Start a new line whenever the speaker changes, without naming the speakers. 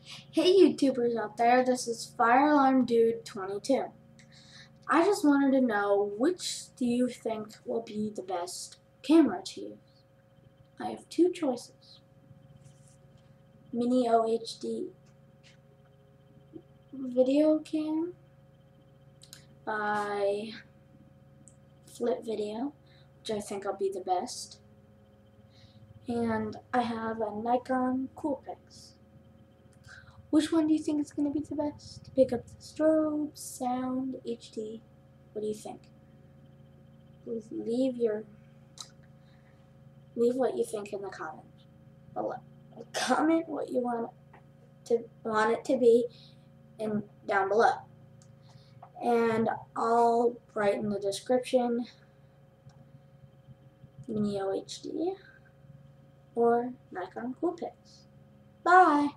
Hey YouTubers out there, this is Fire Alarm Dude 22. I just wanted to know, which do you think will be the best camera to use? I have two choices. Mini OHD video cam by Flip Video, which I think will be the best. And I have a Nikon coolpix. Which one do you think is going to be the best? Pick up the strobe, sound, HD. What do you think? Leave what you think in the comments below. Comment what you want it to be down below. And I'll write in the description Mini OHD or Nikon coolpix. Bye!